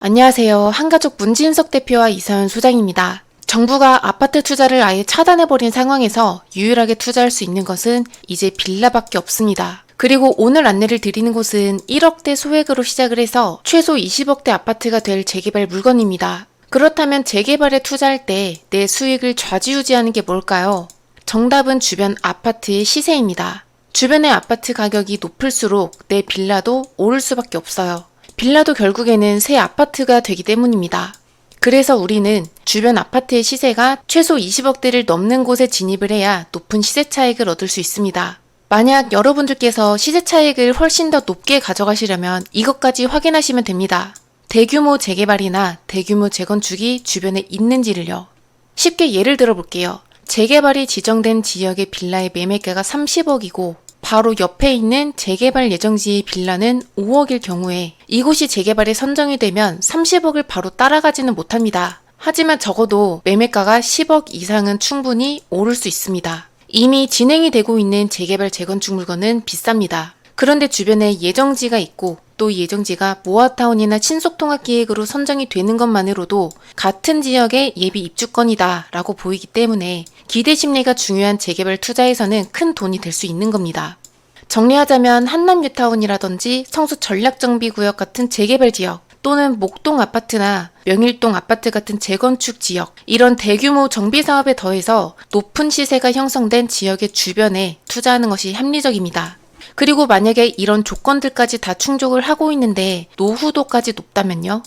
안녕하세요. 한가족 문진석 대표와 이사연 소장입니다. 정부가 아파트 투자를 아예 차단해버린 상황에서 유일하게 투자할 수 있는 것은 이제 빌라밖에 없습니다. 그리고 오늘 안내를 드리는 곳은 1억대 소액으로 시작을 해서 최소 20억대 아파트가 될 재개발 물건입니다. 그렇다면 재개발에 투자할 때 내 수익을 좌지우지하는 게 뭘까요? 정답은 주변 아파트의 시세입니다. 주변의 아파트 가격이 높을수록 내 빌라도 오를 수밖에 없어요. 빌라도 결국에는 새 아파트가 되기 때문입니다. 그래서 우리는 주변 아파트의 시세가 최소 20억대를 넘는 곳에 진입을 해야 높은 시세 차익을 얻을 수 있습니다. 만약 여러분들께서 시세 차익을 훨씬 더 높게 가져가시려면 이것까지 확인하시면 됩니다. 대규모 재개발이나 대규모 재건축이 주변에 있는지를요. 쉽게 예를 들어 볼게요. 재개발이 지정된 지역의 빌라의 매매가가 30억이고 바로 옆에 있는 재개발 예정지의 빌라는 5억일 경우에 이곳이 재개발에 선정이 되면 30억을 바로 따라가지는 못합니다. 하지만 적어도 매매가가 10억 이상은 충분히 오를 수 있습니다. 이미 진행이 되고 있는 재개발 재건축 물건은 비쌉니다. 그런데 주변에 예정지가 있고 또 예정지가 모아타운이나 신속통합기획으로 선정이 되는 것만으로도 같은 지역의 예비 입주권이다 라고 보이기 때문에 기대 심리가 중요한 재개발 투자에서는 큰 돈이 될 수 있는 겁니다. 정리하자면 한남뉴타운이라든지 성수 전략정비구역 같은 재개발 지역 또는 목동 아파트나 명일동 아파트 같은 재건축 지역 이런 대규모 정비사업에 더해서 높은 시세가 형성된 지역의 주변에 투자하는 것이 합리적입니다. 그리고 만약에 이런 조건들까지 다 충족을 하고 있는데 노후도까지 높다면요?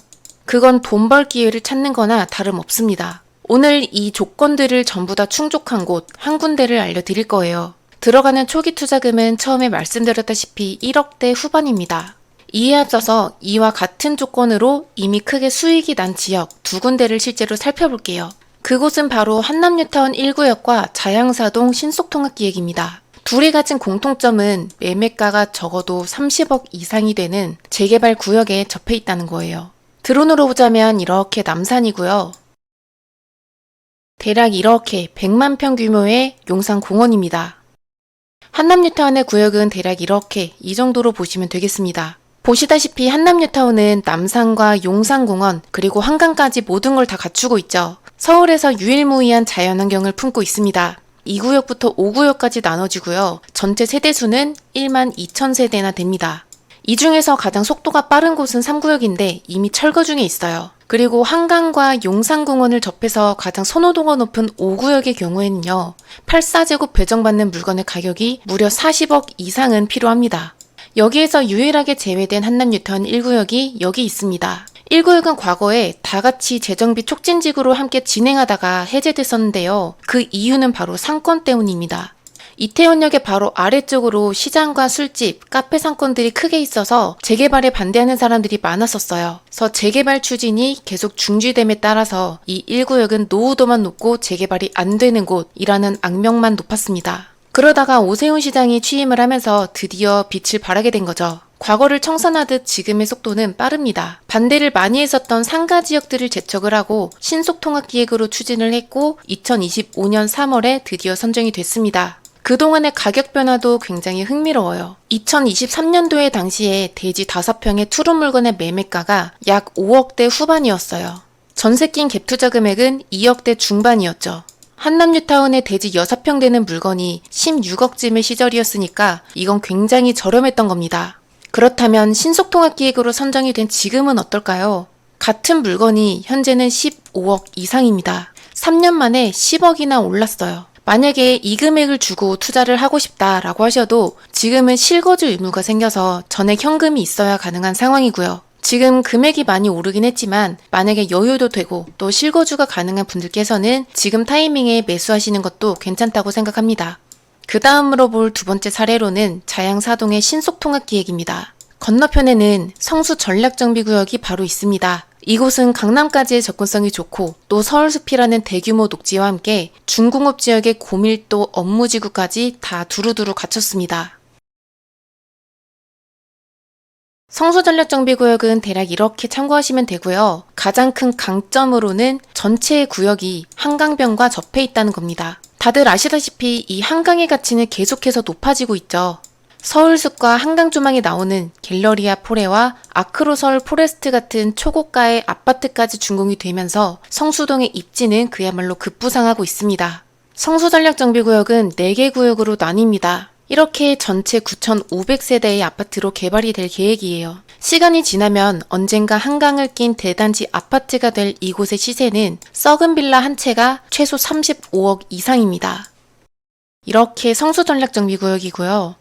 그건 돈 벌 기회를 찾는 거나 다름없습니다. 오늘 이 조건들을 전부 다 충족한 곳 한 군데를 알려드릴 거예요. 들어가는 초기 투자금은 처음에 말씀드렸다시피 1억대 후반입니다. 이에 앞서서 이와 같은 조건으로 이미 크게 수익이 난 지역 두 군데를 실제로 살펴볼게요. 그곳은 바로 한남뉴타운 1구역과 자양사동 신속통합기획입니다. 둘이 가진 공통점은 매매가가 적어도 30억 이상이 되는 재개발 구역에 접해 있다는 거예요. 드론으로 보자면 이렇게 남산이고요. 대략 이렇게 100만 평 규모의 용산공원입니다. 한남뉴타운의 구역은 대략 이렇게 이 정도로 보시면 되겠습니다. 보시다시피 한남뉴타운은 남산과 용산공원 그리고 한강까지 모든 걸 다 갖추고 있죠. 서울에서 유일무이한 자연환경을 품고 있습니다. 2구역부터 5구역까지 나눠지고요. 전체 세대수는 1만 2천 세대나 됩니다. 이 중에서 가장 속도가 빠른 곳은 3구역인데 이미 철거 중에 있어요. 그리고 한강과 용산공원을 접해서 가장 선호도가 높은 5구역의 경우에는요. 84제곱 배정받는 물건의 가격이 무려 40억 이상은 필요합니다. 여기에서 유일하게 제외된 한남뉴타운 1구역이 여기 있습니다. 1구역은 과거에 다같이 재정비 촉진지구로 함께 진행하다가 해제됐었는데요. 그 이유는 바로 상권 때문입니다. 이태원역의 바로 아래쪽으로 시장과 술집, 카페 상권들이 크게 있어서 재개발에 반대하는 사람들이 많았었어요. 그래서 재개발 추진이 계속 중지됨에 따라서 이 1구역은 노후도만 높고 재개발이 안 되는 곳이라는 악명만 높았습니다. 그러다가 오세훈 시장이 취임을 하면서 드디어 빛을 발하게 된 거죠. 과거를 청산하듯 지금의 속도는 빠릅니다. 반대를 많이 했었던 상가 지역들을 제척을 하고 신속통합기획으로 추진을 했고 2025년 3월에 드디어 선정이 됐습니다. 그동안의 가격 변화도 굉장히 흥미로워요. 2023년도에 당시에 대지 5평의 투룸 물건의 매매가가 약 5억대 후반이었어요. 전세 낀 갭 투자 금액은 2억대 중반이었죠. 한남뉴타운의 대지 6평 되는 물건이 16억쯤의 시절이었으니까 이건 굉장히 저렴했던 겁니다. 그렇다면 신속통합기획으로 선정이 된 지금은 어떨까요? 같은 물건이 현재는 15억 이상입니다. 3년 만에 10억이나 올랐어요. 만약에 이 금액을 주고 투자를 하고 싶다라고 하셔도 지금은 실거주 의무가 생겨서 전액 현금이 있어야 가능한 상황이고요. 지금 금액이 많이 오르긴 했지만 만약에 여유도 되고 또 실거주가 가능한 분들께서는 지금 타이밍에 매수하시는 것도 괜찮다고 생각합니다. 그 다음으로 볼 두 번째 사례로는 자양사동의 신속통합기획입니다. 건너편에는 성수 전략정비구역이 바로 있습니다. 이곳은 강남까지의 접근성이 좋고 또 서울숲이라는 대규모 녹지와 함께 중공업 지역의 고밀도 업무지구까지 다 두루두루 갖췄습니다. 성수전략정비구역은 대략 이렇게 참고하시면 되고요. 가장 큰 강점으로는 전체 구역이 한강변과 접해 있다는 겁니다. 다들 아시다시피 이 한강의 가치는 계속해서 높아지고 있죠. 서울숲과 한강조망이 나오는 갤러리아 포레와 아크로서울 포레스트 같은 초고가의 아파트까지 준공이 되면서 성수동의 입지는 그야말로 급부상하고 있습니다. 성수전략정비구역은 4개 구역으로 나뉩니다. 이렇게 전체 9,500세대의 아파트로 개발이 될 계획이에요. 시간이 지나면 언젠가 한강을 낀 대단지 아파트가 될 이곳의 시세는 썩은 빌라 한 채가 최소 35억 이상입니다. 이렇게 성수전략정비구역이고요.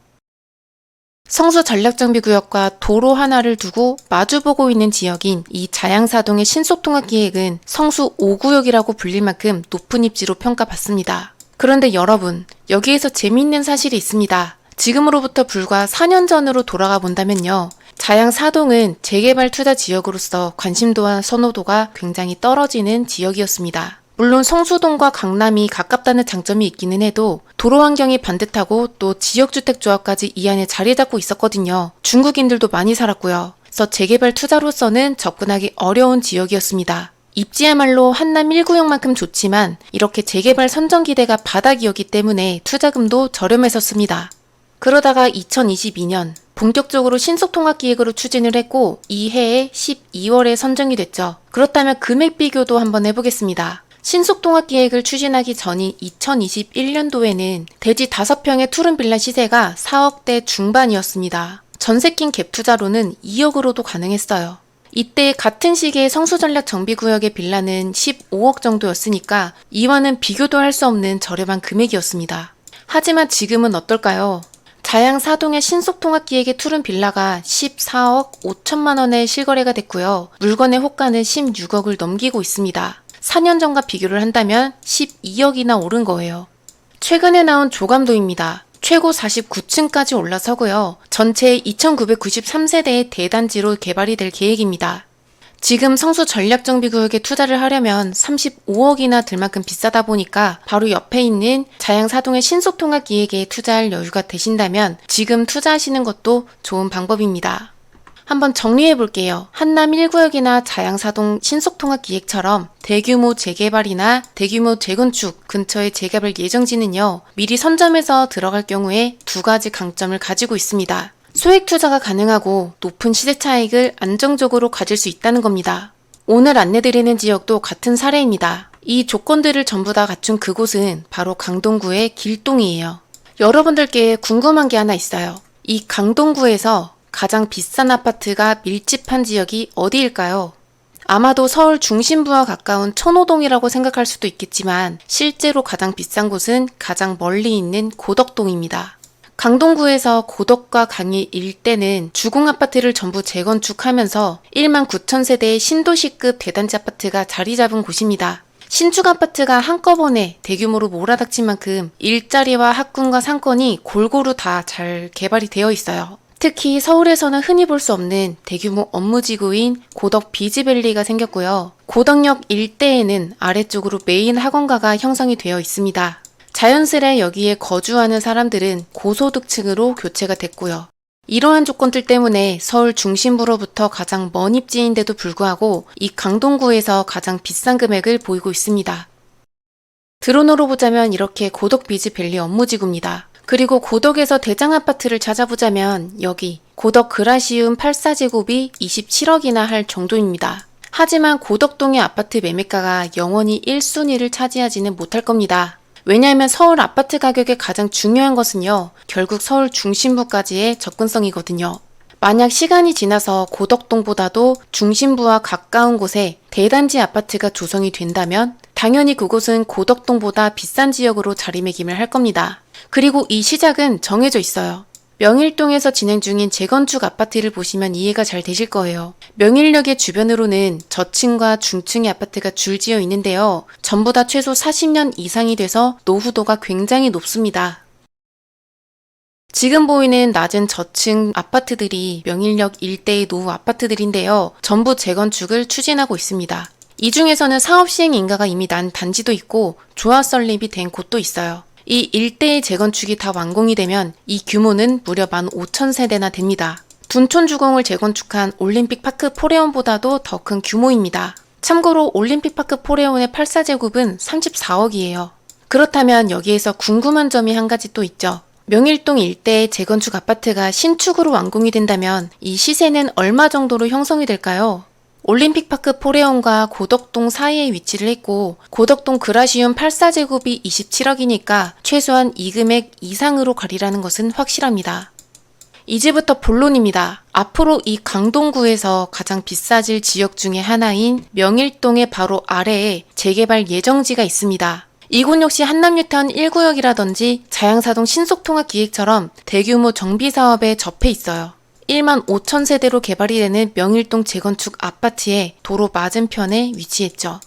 성수전략정비구역과 도로 하나를 두고 마주보고 있는 지역인 이 자양사동의 신속통합기획은 성수 5구역이라고 불릴 만큼 높은 입지로 평가받습니다. 그런데 여러분, 여기에서 재미있는 사실이 있습니다. 지금으로부터 불과 4년 전으로 돌아가 본다면요. 자양사동은 재개발 투자 지역으로서 관심도와 선호도가 굉장히 떨어지는 지역이었습니다. 물론 성수동과 강남이 가깝다는 장점이 있기는 해도 도로 환경이 반듯하고 또 지역주택조합까지 이 안에 자리 잡고 있었거든요. 중국인들도 많이 살았고요. 그래서 재개발 투자로서는 접근하기 어려운 지역이었습니다. 입지야말로 한남 1구역만큼 좋지만 이렇게 재개발 선정기대가 바닥이었기 때문에 투자금도 저렴했었습니다. 그러다가 2022년 본격적으로 신속통합기획으로 추진을 했고 이 해에 12월에 선정이 됐죠. 그렇다면 금액 비교도 한번 해보겠습니다. 신속통합기획을 추진하기 전인 2021년도에는 대지 5평의 투룸 빌라 시세가 4억대 중반이었습니다. 전세 낀 갭 투자로는 2억으로도 가능했어요. 이때 같은 시기에 성수전략정비구역의 빌라는 15억 정도였으니까 이와는 비교도 할 수 없는 저렴한 금액이었습니다. 하지만 지금은 어떨까요? 자양사동의 신속통합기획의 투룸 빌라가 14억 5천만 원에 실거래가 됐고요. 물건의 호가는 16억을 넘기고 있습니다. 4년 전과 비교를 한다면 12억이나 오른 거예요. 최근에 나온 조감도입니다. 최고 49층까지 올라서고요. 전체 2,993세대의 대단지로 개발이 될 계획입니다. 지금 성수 전략정비구역에 투자를 하려면 35억이나 들 만큼 비싸다 보니까 바로 옆에 있는 자양사동의 신속통합기획에 투자할 여유가 되신다면 지금 투자하시는 것도 좋은 방법입니다. 한번 정리해 볼게요. 한남 1구역이나 자양사동 신속통합기획처럼 대규모 재개발이나 대규모 재건축 근처의 재개발 예정지는요. 미리 선점해서 들어갈 경우에 2가지 강점을 가지고 있습니다. 소액 투자가 가능하고 높은 시세 차익을 안정적으로 가질 수 있다는 겁니다. 오늘 안내드리는 지역도 같은 사례입니다. 이 조건들을 전부 다 갖춘 그곳은 바로 강동구의 길동이에요. 여러분들께 궁금한 게 하나 있어요. 이 강동구에서 가장 비싼 아파트가 밀집한 지역이 어디일까요? 아마도 서울 중심부와 가까운 천호동이라고 생각할 수도 있겠지만 실제로 가장 비싼 곳은 가장 멀리 있는 고덕동입니다. 강동구에서 고덕과 강일 일대는 주공아파트를 전부 재건축하면서 1만 9천 세대의 신도시급 대단지 아파트가 자리 잡은 곳입니다. 신축 아파트가 한꺼번에 대규모로 몰아닥친 만큼 일자리와 학군과 상권이 골고루 다 잘 개발이 되어 있어요. 특히 서울에서는 흔히 볼 수 없는 대규모 업무지구인 고덕 비즈밸리가 생겼고요. 고덕역 일대에는 아래쪽으로 메인 학원가가 형성이 되어 있습니다. 자연스레 여기에 거주하는 사람들은 고소득층으로 교체가 됐고요. 이러한 조건들 때문에 서울 중심부로부터 가장 먼 입지인데도 불구하고 이 강동구에서 가장 비싼 금액을 보이고 있습니다. 드론으로 보자면 이렇게 고덕 비즈밸리 업무지구입니다. 그리고 고덕에서 대장아파트를 찾아보자면 여기 고덕 그라시움 84제곱이 27억이나 할 정도입니다. 하지만 고덕동의 아파트 매매가가 영원히 1순위를 차지하지는 못할 겁니다. 왜냐하면 서울 아파트 가격의 가장 중요한 것은요, 결국 서울 중심부까지의 접근성이거든요. 만약 시간이 지나서 고덕동보다도 중심부와 가까운 곳에 대단지 아파트가 조성이 된다면 당연히 그곳은 고덕동보다 비싼 지역으로 자리매김을 할 겁니다. 그리고 이 시작은 정해져 있어요. 명일동에서 진행 중인 재건축 아파트를 보시면 이해가 잘 되실 거예요. 명일역의 주변으로는 저층과 중층의 아파트가 줄지어 있는데요. 전부 다 최소 40년 이상이 돼서 노후도가 굉장히 높습니다. 지금 보이는 낮은 저층 아파트들이 명일역 일대의 노후 아파트들인데요. 전부 재건축을 추진하고 있습니다. 이 중에서는 사업시행 인가가 이미 난 단지도 있고 조합 설립이 된 곳도 있어요. 이 일대의 재건축이 다 완공이 되면 이 규모는 무려 15,000세대나 됩니다. 둔촌주공을 재건축한 올림픽파크 포레온보다도 더 큰 규모입니다. 참고로 올림픽파크 포레온의 84제곱은 34억이에요. 그렇다면 여기에서 궁금한 점이 한 가지 또 있죠. 명일동 일대의 재건축 아파트가 신축으로 완공이 된다면 이 시세는 얼마 정도로 형성이 될까요? 올림픽파크 포레온과 고덕동 사이에 위치를 했고 고덕동 그라시움 84제곱이 27억이니까 최소한 이 금액 이상으로 가리라는 것은 확실합니다. 이제부터 본론입니다. 앞으로 이 강동구에서 가장 비싸질 지역 중에 하나인 명일동의 바로 아래에 재개발 예정지가 있습니다. 이곳 역시 한남뉴타운 1구역이라든지 자양사동 신속통합기획처럼 대규모 정비사업에 접해 있어요. 1만 5천 세대로 개발이 되는 명일동 재건축 아파트의 도로 맞은편에 위치했죠.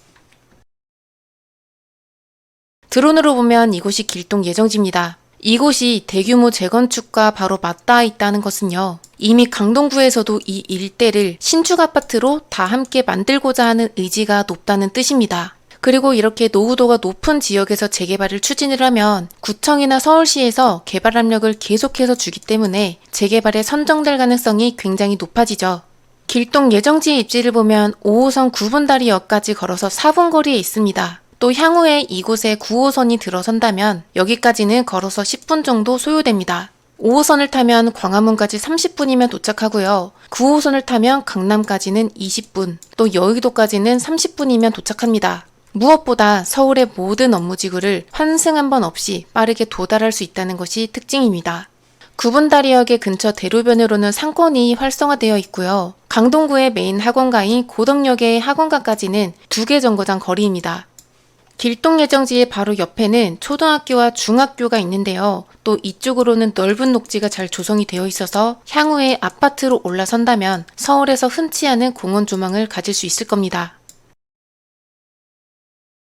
드론으로 보면 이곳이 길동 예정지입니다. 이곳이 대규모 재건축과 바로 맞닿아 있다는 것은요. 이미 강동구에서도 이 일대를 신축 아파트로 다 함께 만들고자 하는 의지가 높다는 뜻입니다. 그리고 이렇게 노후도가 높은 지역에서 재개발을 추진을 하면 구청이나 서울시에서 개발 압력을 계속해서 주기 때문에 재개발에 선정될 가능성이 굉장히 높아지죠. 길동 예정지의 입지를 보면 5호선 9분다리역까지 걸어서 4분 거리에 있습니다. 또 향후에 이곳에 9호선이 들어선다면 여기까지는 걸어서 10분 정도 소요됩니다. 5호선을 타면 광화문까지 30분이면 도착하고요. 9호선을 타면 강남까지는 20분, 또 여의도까지는 30분이면 도착합니다. 무엇보다 서울의 모든 업무지구를 환승 한 번 없이 빠르게 도달할 수 있다는 것이 특징입니다. 9분다리역의 근처 대로변으로는 상권이 활성화되어 있고요. 강동구의 메인 학원가인 고덕역의 학원가까지는 2개 정거장 거리입니다. 길동 예정지의 바로 옆에는 초등학교와 중학교가 있는데요. 또 이쪽으로는 넓은 녹지가 잘 조성이 되어 있어서 향후에 아파트로 올라선다면 서울에서 흔치 않은 공원 조망을 가질 수 있을 겁니다.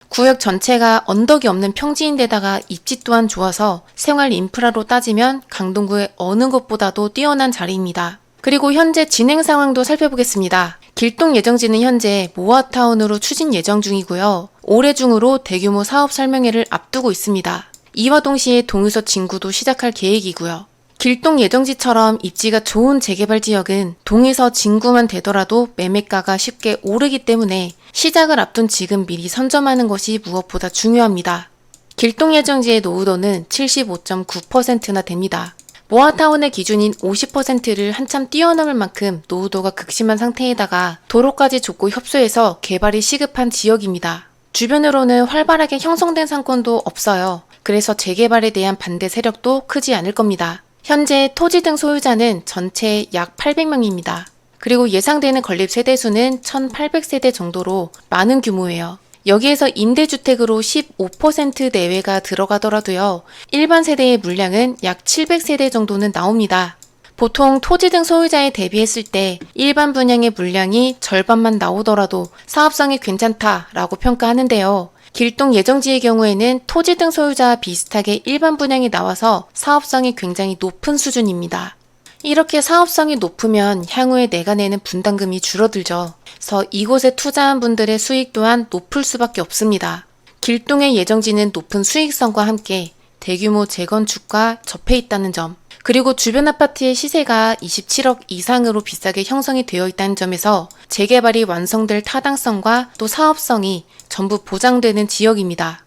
구역 전체가 언덕이 없는 평지인데다가 입지 또한 좋아서 생활 인프라로 따지면 강동구의 어느 곳보다도 뛰어난 자리입니다. 그리고 현재 진행 상황도 살펴보겠습니다. 길동 예정지는 현재 모아타운으로 추진 예정 중이고요. 올해 중으로 대규모 사업 설명회를 앞두고 있습니다. 이와 동시에 동유서 진구도 시작할 계획이고요. 길동 예정지처럼 입지가 좋은 재개발 지역은 동에서 진구만 되더라도 매매가가 쉽게 오르기 때문에 시작을 앞둔 지금 미리 선점하는 것이 무엇보다 중요합니다. 길동 예정지의 노후도는 75.9%나 됩니다. 모아타운의 기준인 50%를 한참 뛰어넘을 만큼 노후도가 극심한 상태에다가 도로까지 좁고 협소해서 개발이 시급한 지역입니다. 주변으로는 활발하게 형성된 상권도 없어요. 그래서 재개발에 대한 반대 세력도 크지 않을 겁니다. 현재 토지 등 소유자는 전체 약 800명입니다. 그리고 예상되는 건립 세대수는 1800세대 정도로 많은 규모예요. 여기에서 임대주택으로 15% 내외가 들어가더라도요. 일반 세대의 물량은 약 700세대 정도는 나옵니다. 보통 토지 등 소유자에 대비했을 때 일반 분양의 물량이 절반만 나오더라도 사업성이 괜찮다라고 평가하는데요. 길동 예정지의 경우에는 토지 등 소유자와 비슷하게 일반 분양이 나와서 사업성이 굉장히 높은 수준입니다. 이렇게 사업성이 높으면 향후에 내가 내는 분담금이 줄어들죠. 그래서 이곳에 투자한 분들의 수익 또한 높을 수밖에 없습니다. 길동의 예정지는 높은 수익성과 함께 대규모 재건축과 접해 있다는 점, 그리고 주변 아파트의 시세가 27억 이상으로 비싸게 형성이 되어 있다는 점에서 재개발이 완성될 타당성과 또 사업성이 전부 보장되는 지역입니다.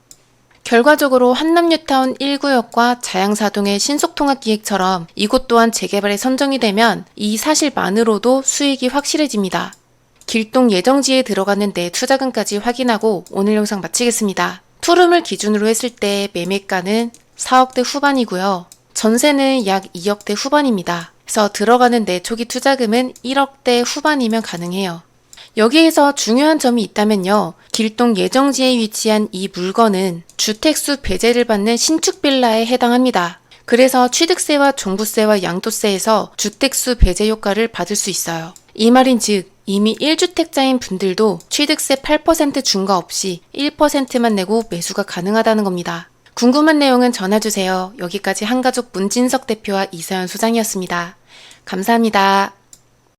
결과적으로 한남뉴타운 1구역과 자양사동의 신속통합기획처럼 이곳 또한 재개발에 선정이 되면 이 사실만으로도 수익이 확실해집니다. 길동 예정지에 들어가는 내 투자금까지 확인하고 오늘 영상 마치겠습니다. 투룸을 기준으로 했을 때 매매가는 4억대 후반이고요. 전세는 약 2억대 후반입니다. 그래서 들어가는 내 초기 투자금은 1억대 후반이면 가능해요. 여기에서 중요한 점이 있다면요. 길동 예정지에 위치한 이 물건은 주택수 배제를 받는 신축 빌라에 해당합니다. 그래서 취득세와 종부세와 양도세에서 주택수 배제 효과를 받을 수 있어요. 이 말인즉 이미 1주택자인 분들도 취득세 8% 중과 없이 1%만 내고 매수가 가능하다는 겁니다. 궁금한 내용은 전화주세요. 여기까지 한가족 문진석 대표와 이서연 소장이었습니다. 감사합니다.